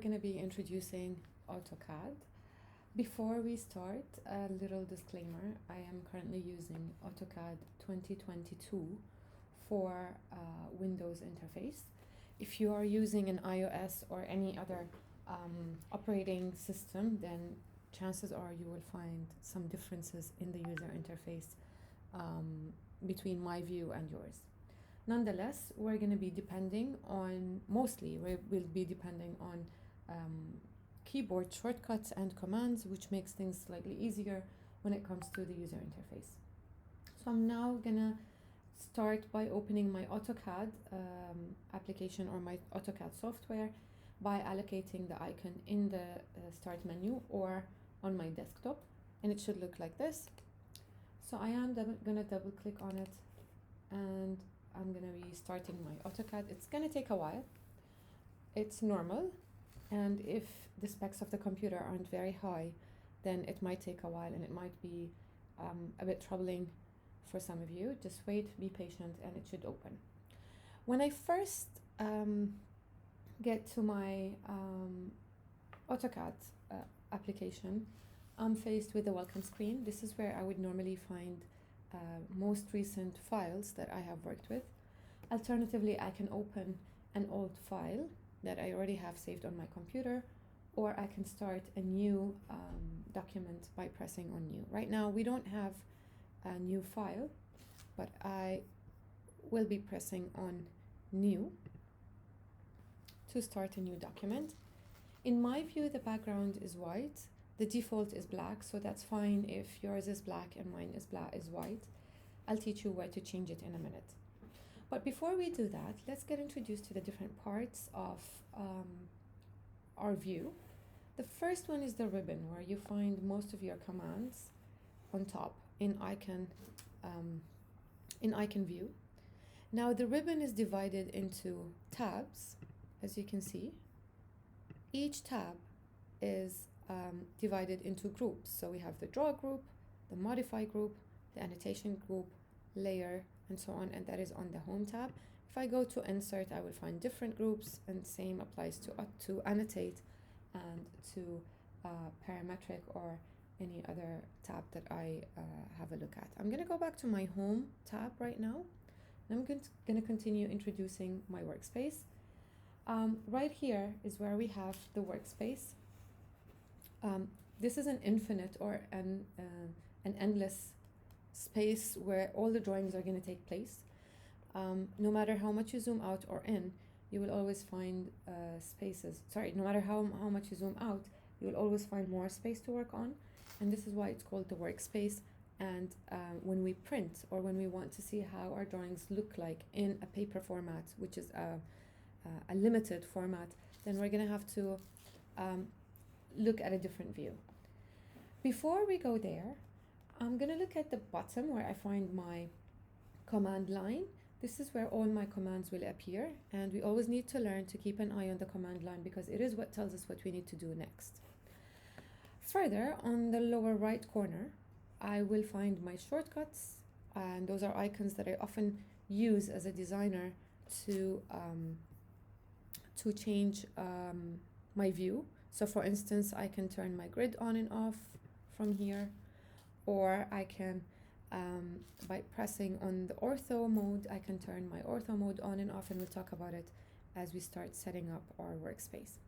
going to be introducing AutoCAD. Before we start, a little disclaimer. I am currently using AutoCAD 2022 for Windows interface. If you are using an iOS or any other operating system, then chances are you will find some differences in the user interface between my view and yours. Nonetheless, we're going to be depending on, mostly, we'll be depending on keyboard shortcuts and commands, which makes things slightly easier when it comes to the user interface. So I'm now going to start by opening my AutoCAD application or my AutoCAD software by allocating the icon in the start menu or on my desktop, and it should look like this. So I am going to double click on it, and I'm going to be starting my AutoCAD. It's going to take a while. It's normal, and if the specs of the computer aren't very high, then it might take a while and it might be a bit troubling for some of you. Just wait, be patient, and it should open. When I first get to my AutoCAD application, I'm faced with the welcome screen. This is where I would normally find most recent files that I have worked with. Alternatively, I can open an old file that I already have saved on my computer, or I can start a new document by pressing on new. Right now, we don't have a new file, but I will be pressing on new to start a new document. In my view, the background is white. The default is black, so that's fine if yours is black and mine is white. I'll teach you where to change it in a minute. But before we do that, let's get introduced to the different parts of our view. The first one is the ribbon, where you find most of your commands on top in icon view. Now the ribbon is divided into tabs, as you can see. Each tab is divided into groups. So we have the draw group, the modify group, the annotation group, layer, and so on, and that is on the home tab. If I go to insert, I will find different groups, and same applies to annotate and to parametric or any other tab that I have a look at. I'm going to go back to my home tab right now, and I'm going to continue introducing my workspace. Right here is where we have the workspace. This is an infinite or an endless space where all the drawings are going to take place. No matter how much you zoom out or in, you will always find spaces. Sorry, no matter how much you zoom out, you will always find more space to work on. And this is why it's called the workspace. And when we print, or when we want to see how our drawings look like in a paper format, which is a limited format, then we're going to have to look at a different view. Before we go there, I'm going to look at the bottom where I find my command line. This is where all my commands will appear, and we always need to learn to keep an eye on the command line because it is what tells us what we need to do next. Further, on the lower right corner, I will find my shortcuts, and those are icons that I often use as a designer to change my view. So for instance, I can turn my grid on and off from here, or I can, by pressing on the ortho mode, I can turn my ortho mode on and off, and we'll talk about it as we start setting up our workspace.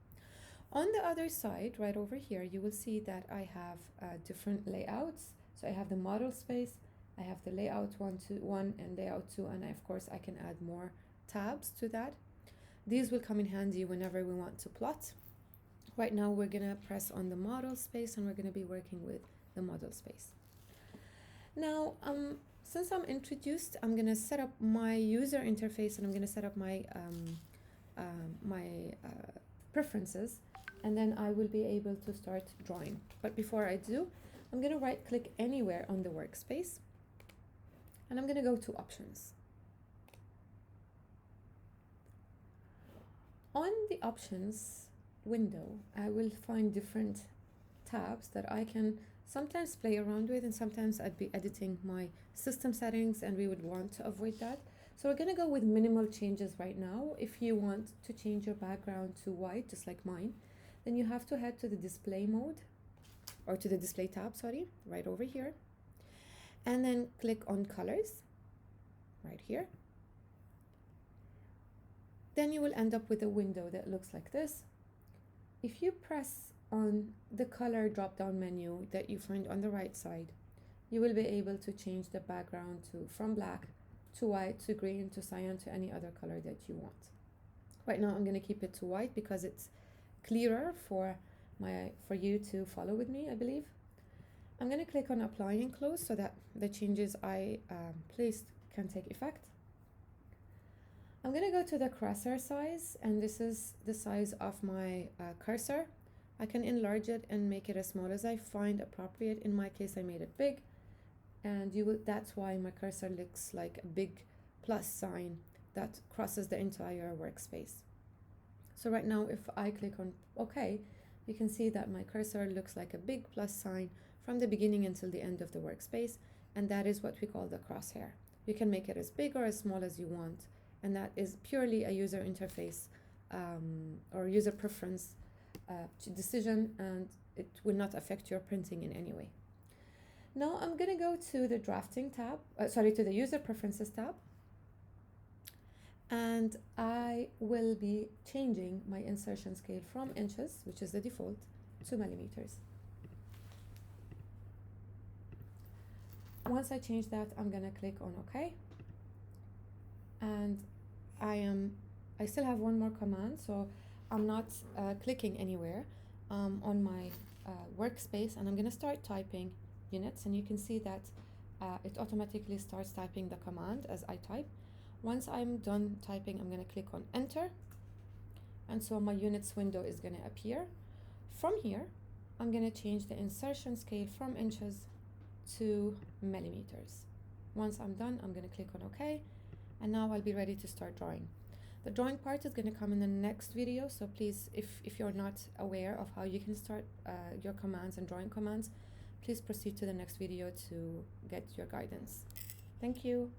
On the other side, right over here, you will see that I have different layouts. So I have the model space, I have the layout 1 and layout 2, and of course I can add more tabs to that. These will come in handy whenever we want to plot. Right now we're going to press on the model space, and we're going to be working with the model space. Now, since I'm introduced, I'm going to set up my user interface, and I'm going to set up my preferences, and then I will be able to start drawing. But before I do, I'm going to right click anywhere on the workspace, and I'm going to go to options. On the options window, I will find different tabs that I can sometimes play around with, and sometimes I'd be editing my system settings and we would want to avoid that. So we're going to go with minimal changes right now. If you want to change your background to white, just like mine, then you have to head to the display mode, or to the display tab, sorry, right over here. And then click on colors, right here. Then you will end up with a window that looks like this. If you press on the color drop-down menu that you find on the right side, you will be able to change the background from black to white to green to cyan to any other color that you want. Right now I'm going to keep it to white because it's clearer for you to follow with me, I believe. I'm going to click on apply and close so that the changes I placed can take effect. I'm going to go to the cursor size, and this is the size of my cursor. I can enlarge it and make it as small as I find appropriate. In my case, I made it big, and that's why my cursor looks like a big plus sign that crosses the entire workspace. So right now, if I click on OK, you can see that my cursor looks like a big plus sign from the beginning until the end of the workspace, and that is what we call the crosshair. You can make it as big or as small as you want, and that is purely a user interface or user preference decision, and it will not affect your printing in any way. Now I'm going to go to the drafting tab, to the user preferences tab, and I will be changing my insertion scale from inches, which is the default, to millimeters. Once I change that, I'm going to click on OK, and I still have one more command, so I'm not clicking anywhere on my workspace, and I'm going to start typing units, and you can see that it automatically starts typing the command as I type. Once I'm done typing, I'm going to click on enter, and so my units window is going to appear. From here, I'm going to change the insertion scale from inches to millimeters. Once I'm done, I'm going to click on OK, and now I'll be ready to start drawing. The drawing part is going to come in the next video, so please, if you're not aware of how you can start your commands and drawing commands, please proceed to the next video to get your guidance. Thank you.